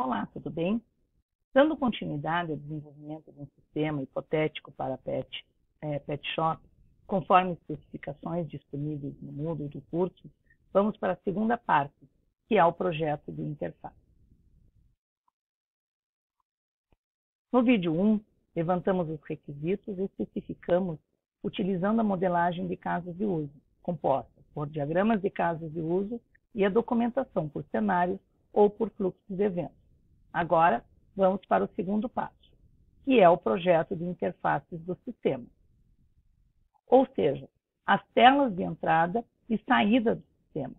Olá, tudo bem? Dando continuidade ao desenvolvimento de um sistema hipotético para pet shop, conforme especificações disponíveis no Moodle do curso, vamos para a segunda parte, que é o projeto de interface. No vídeo 1, levantamos os requisitos e especificamos utilizando a modelagem de casos de uso, composta por diagramas de casos de uso e a documentação por cenários ou por fluxos de eventos. Agora, vamos para o segundo passo, que é o projeto de interfaces do sistema. Ou seja, as telas de entrada e saída do sistema,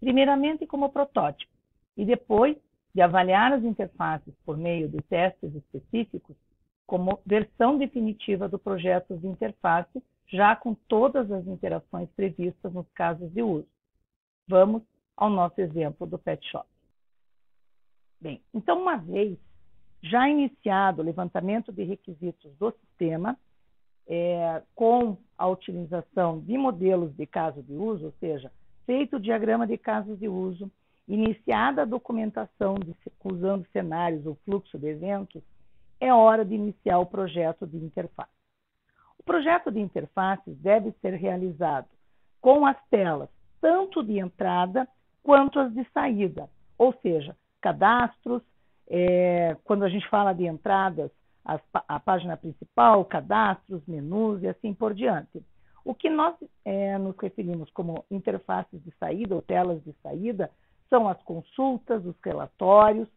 primeiramente como protótipo, e depois de avaliar as interfaces por meio de testes específicos, como versão definitiva do projeto de interface, já com todas as interações previstas nos casos de uso. Vamos ao nosso exemplo do Pet Shop. Bem, então, uma vez já iniciado o levantamento de requisitos do sistema, com a utilização de modelos de caso de uso, ou seja, feito o diagrama de casos de uso, iniciada a documentação usando cenários ou fluxo de eventos, é hora de iniciar o projeto de interface. O projeto de interfaces deve ser realizado com as telas tanto de entrada quanto as de saída, ou seja, cadastros, quando a gente fala de entradas, a página principal, cadastros, menus e assim por diante. O que nós nos referimos como interfaces de saída ou telas de saída são as consultas, os relatórios,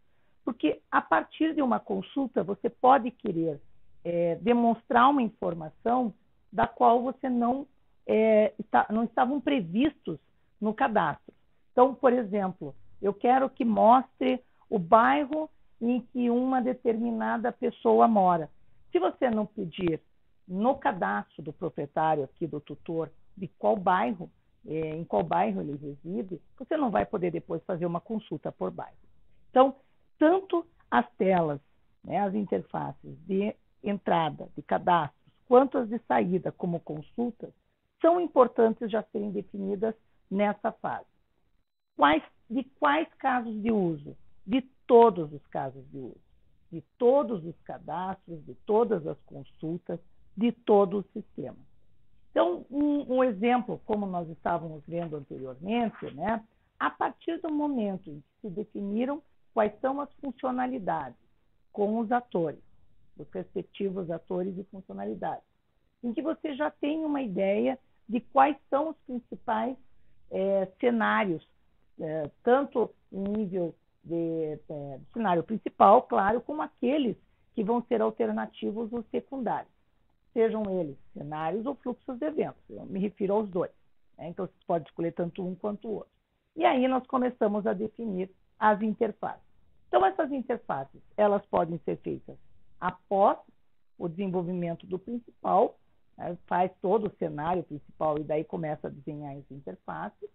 porque a partir de uma consulta você pode querer demonstrar uma informação da qual você não estavam previstos no cadastro. Então, por exemplo, eu quero que mostre o bairro em que uma determinada pessoa mora. Se você não pedir no cadastro do proprietário aqui, do tutor, de qual bairro, em qual bairro ele reside, você não vai poder depois fazer uma consulta por bairro. Então, tanto as telas, as interfaces de entrada, de cadastros, quanto as de saída, como consultas, são importantes já serem definidas nessa fase. De quais casos de uso? De todos os casos de uso, de todos os cadastros, de todas as consultas, de todo o sistema. Então, um exemplo, como nós estávamos vendo anteriormente, a partir do momento em que se definiram quais são as funcionalidades com os atores, os respectivos atores e funcionalidades, em que você já tem uma ideia de quais são os principais cenários, tanto em nível de cenário principal, claro, como aqueles que vão ser alternativos ou secundários, sejam eles cenários ou fluxos de eventos. Eu me refiro aos dois. Então, você pode escolher tanto um quanto o outro. E aí nós começamos a definir as interfaces. Então, essas interfaces, elas podem ser feitas após o desenvolvimento do principal, faz todo o cenário principal e daí começa a desenhar as interfaces,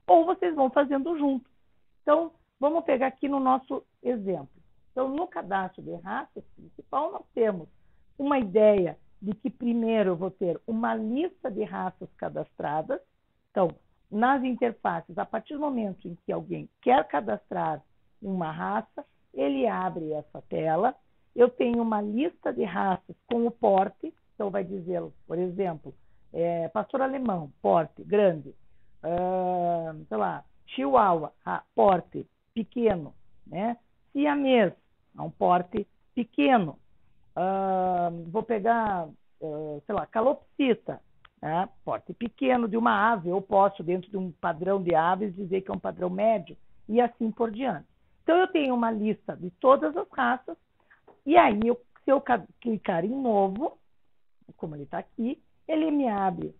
ou vocês vão fazendo junto. Então, vamos pegar aqui no nosso exemplo. Então, no cadastro de raças principal, nós temos uma ideia de que primeiro eu vou ter uma lista de raças cadastradas. Então, nas interfaces, a partir do momento em que alguém quer cadastrar uma raça, ele abre essa tela. Eu tenho uma lista de raças com o porte, então vai dizer, por exemplo, pastor alemão, porte grande, sei lá, chihuahua, porte pequeno, siamês, um porte pequeno. Vou pegar, sei lá, calopsita, porte pequeno de uma ave. Eu posso, dentro de um padrão de aves, dizer que é um padrão médio e assim por diante. Então, eu tenho uma lista de todas as raças e aí, se eu clicar em novo, como ele está aqui, ele me abre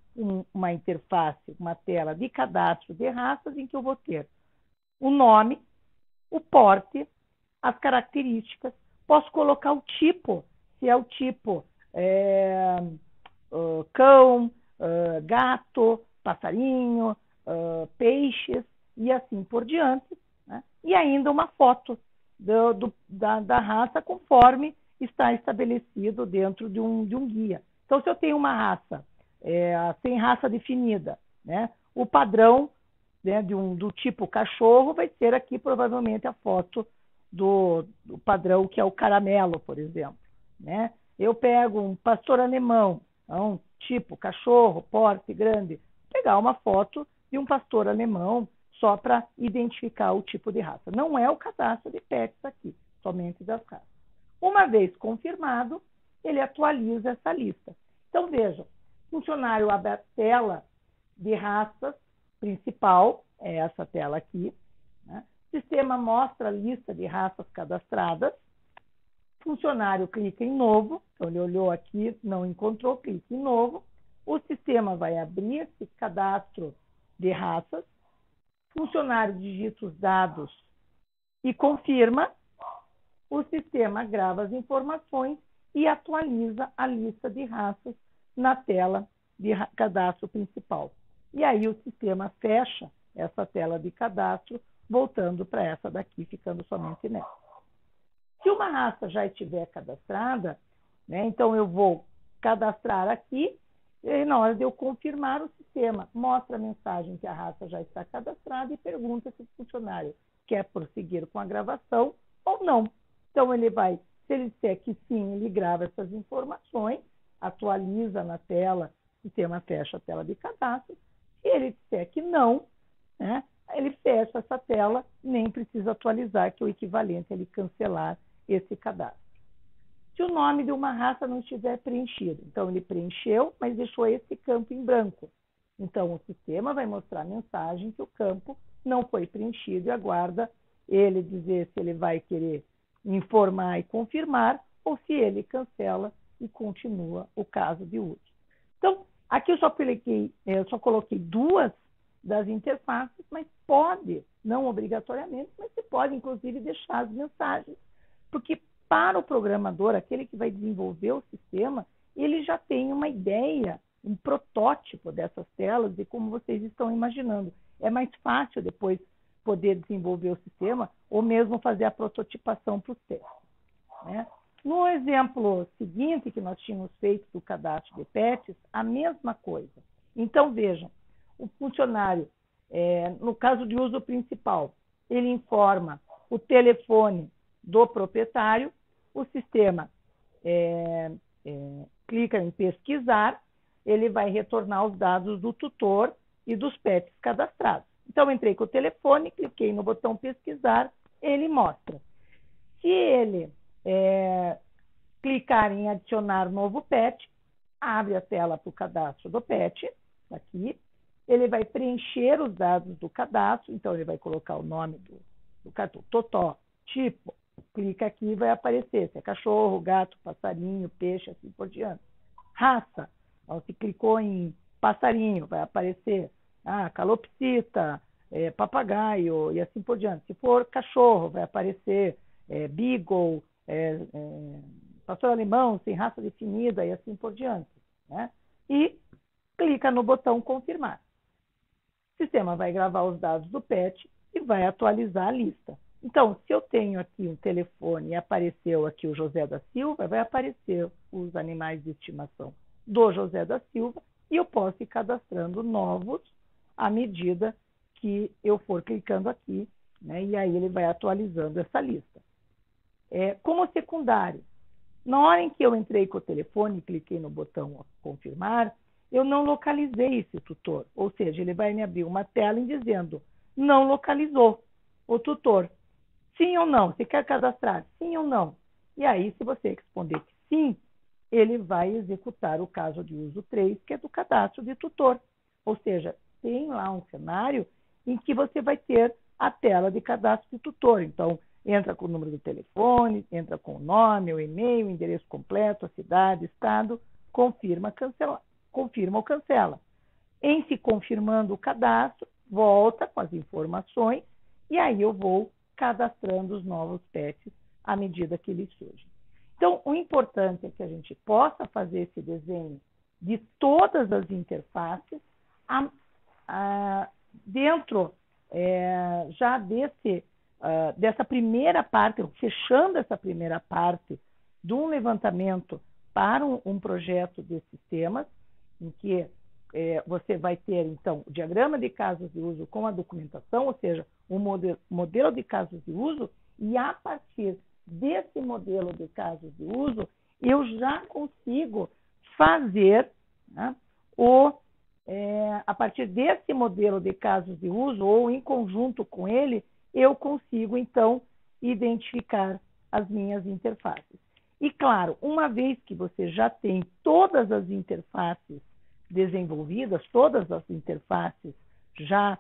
uma interface, uma tela de cadastro de raças em que eu vou ter o nome, o porte, as características, posso colocar o tipo, se é o tipo cão, gato, passarinho, peixes e assim por diante, e ainda uma foto da raça conforme está estabelecido dentro de um guia. Então, se eu tenho uma raça sem raça definida, o padrão do tipo cachorro vai ser aqui provavelmente a foto do padrão que é o caramelo, por exemplo, né? Eu pego um pastor alemão, um tipo cachorro, porte grande, pegar uma foto de um pastor alemão só para identificar o tipo de raça. Não é o cadastro de pets aqui, somente das raças. Uma vez confirmado, ele atualiza essa lista. Então, veja, o funcionário abre a tela de raças principal, é essa tela aqui, né? O sistema mostra a lista de raças cadastradas. O funcionário clica em novo, então ele olhou aqui, não encontrou, clica em novo. O sistema vai abrir esse cadastro de raças. O funcionário digita os dados e confirma. O sistema grava as informações e atualiza a lista de raças na tela de cadastro principal. E aí o sistema fecha essa tela de cadastro, voltando para essa daqui, ficando somente nessa. Se uma raça já estiver cadastrada, né, então eu vou cadastrar aqui, e na hora de eu confirmar, o sistema mostra a mensagem que a raça já está cadastrada e pergunta se o funcionário quer prosseguir com a gravação ou não. Então, ele vai, se ele disser que sim, ele grava essas informações, atualiza na tela, o sistema fecha a tela de cadastro. Se ele disser que não, né, ele fecha essa tela, nem precisa atualizar, que é o equivalente a ele cancelar esse cadastro. Se o nome de uma raça não estiver preenchido, então ele preencheu, mas deixou esse campo em branco. Então, o sistema vai mostrar a mensagem que o campo não foi preenchido e aguarda ele dizer se ele vai querer informar e confirmar ou se ele cancela e continua o caso de uso. Então, aqui eu só coloquei duas das interfaces, mas pode, não obrigatoriamente, mas você pode, inclusive, deixar as mensagens, porque para o programador, aquele que vai desenvolver o sistema, ele já tem uma ideia, um protótipo dessas telas e como vocês estão imaginando. É mais fácil depois poder desenvolver o sistema ou mesmo fazer a prototipação para os testes, né? No exemplo seguinte que nós tínhamos feito do cadastro de pets, a mesma coisa. Então, vejam, o funcionário, no caso de uso principal, ele informa o telefone do proprietário, o sistema clica em pesquisar, ele vai retornar os dados do tutor e dos pets cadastrados. Então, entrei com o telefone, cliquei no botão pesquisar, ele mostra. Se ele clicar em adicionar novo pet, abre a tela para o cadastro do pet, aqui. Ele vai preencher os dados do cadastro, então ele vai colocar o nome do cachorro, Totó, tipo, clica aqui e vai aparecer se é cachorro, gato, passarinho, peixe, assim por diante. Raça, então, se clicou em passarinho, vai aparecer calopsita, papagaio e assim por diante. Se for cachorro, vai aparecer beagle, pastor alemão, sem raça definida e assim por diante, né? E clica no botão confirmar. O sistema vai gravar os dados do pet e vai atualizar a lista. Então, se eu tenho aqui um telefone e apareceu aqui o José da Silva, vai aparecer os animais de estimação do José da Silva e eu posso ir cadastrando novos à medida que eu for clicando aqui, né? E aí ele vai atualizando essa lista. Como secundário, na hora em que eu entrei com o telefone e cliquei no botão confirmar, eu não localizei esse tutor, ou seja, ele vai me abrir uma tela dizendo não localizou o tutor. Sim ou não? Você quer cadastrar? Sim ou não? E aí, se você responder que sim, ele vai executar o caso de uso 3, que é do cadastro de tutor. Ou seja, tem lá um cenário em que você vai ter a tela de cadastro de tutor. Então, entra com o número do telefone, entra com o nome, o e-mail, o endereço completo, a cidade, estado, confirma ou cancela. Em se confirmando o cadastro, volta com as informações e aí eu vou cadastrando os novos pets à medida que eles surgem. Então, o importante é que a gente possa fazer esse desenho de todas as interfaces dentro já dessa primeira parte, fechando essa primeira parte de um levantamento para um projeto de sistemas, em que você vai ter, então, o diagrama de casos de uso com a documentação, ou seja, o modelo de casos de uso, E a partir desse modelo de casos de uso, eu já consigo fazer, né, a partir desse modelo de casos de uso, ou em conjunto com ele, eu consigo, então, identificar as minhas interfaces. E, claro, uma vez que você já tem todas as interfaces desenvolvidas, todas as interfaces já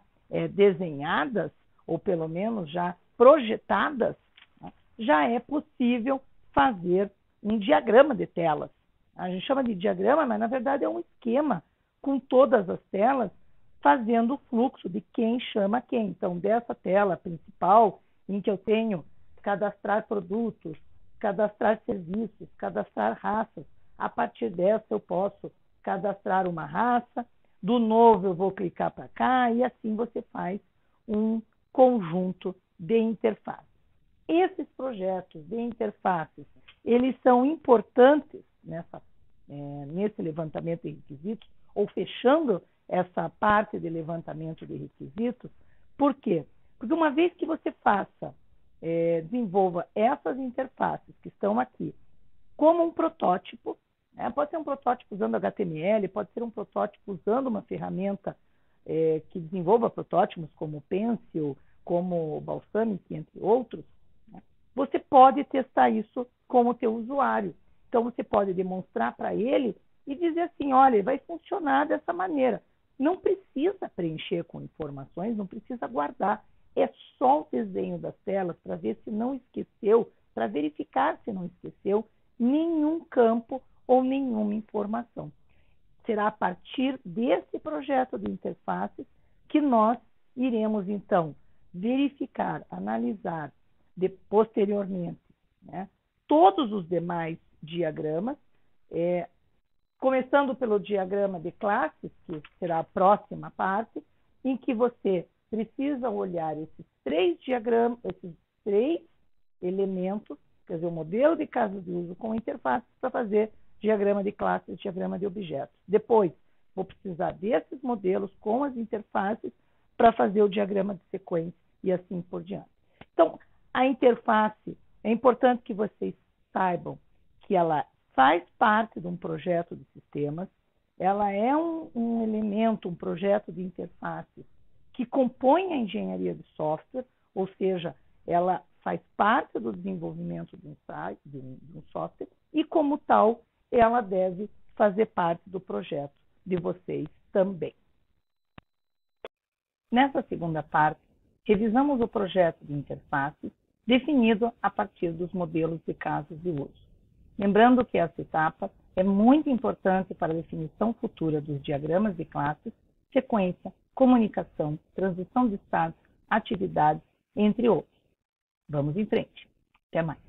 desenhadas, ou pelo menos já projetadas, né, já é possível fazer um diagrama de telas. A gente chama de diagrama, mas na verdade é um esquema com todas as telas fazendo o fluxo de quem chama quem. Então, dessa tela principal, em que eu tenho cadastrar produtos, cadastrar serviços, cadastrar raças, a partir dessa eu posso cadastrar uma raça, do novo eu vou clicar para cá e assim você faz um conjunto de interfaces. Esses projetos de interfaces, eles são importantes nesse levantamento de requisitos, ou fechando essa parte de levantamento de requisitos. Por quê? Porque uma vez que você desenvolva essas interfaces que estão aqui como um protótipo, né? Pode ser um protótipo usando HTML, pode ser um protótipo usando uma ferramenta que desenvolva protótipos como o Pencil, como o Balsamiq, entre outros, né? Você pode testar isso com o teu usuário. Então, você pode demonstrar para ele e dizer assim, olha, vai funcionar dessa maneira. Não precisa preencher com informações, não precisa guardar. É só o desenho das telas para ver se não esqueceu, para verificar se não esqueceu nenhum campo ou nenhuma informação. Será a partir desse projeto de interfaces que nós iremos, então, verificar, analisar posteriormente, né, todos os demais diagramas, começando pelo diagrama de classes, que será a próxima parte, em que você precisa olhar esses três diagramas, esses três elementos, quer dizer, o modelo de casos de uso com interfaces para fazer diagrama de classes e diagrama de objetos. Depois, vou precisar desses modelos com as interfaces para fazer o diagrama de sequência e assim por diante. Então, a interface, é importante que vocês saibam que ela faz parte de um projeto de sistemas, ela é um elemento, um projeto de interface que compõe a engenharia de software, ou seja, ela faz parte do desenvolvimento de um software e, como tal, ela deve fazer parte do projeto de vocês também. Nessa segunda parte, revisamos o projeto de interface definido a partir dos modelos de casos de uso. Lembrando que essa etapa é muito importante para a definição futura dos diagramas de classes, sequência, comunicação, transição de estados, atividades, entre outros. Vamos em frente. Até mais.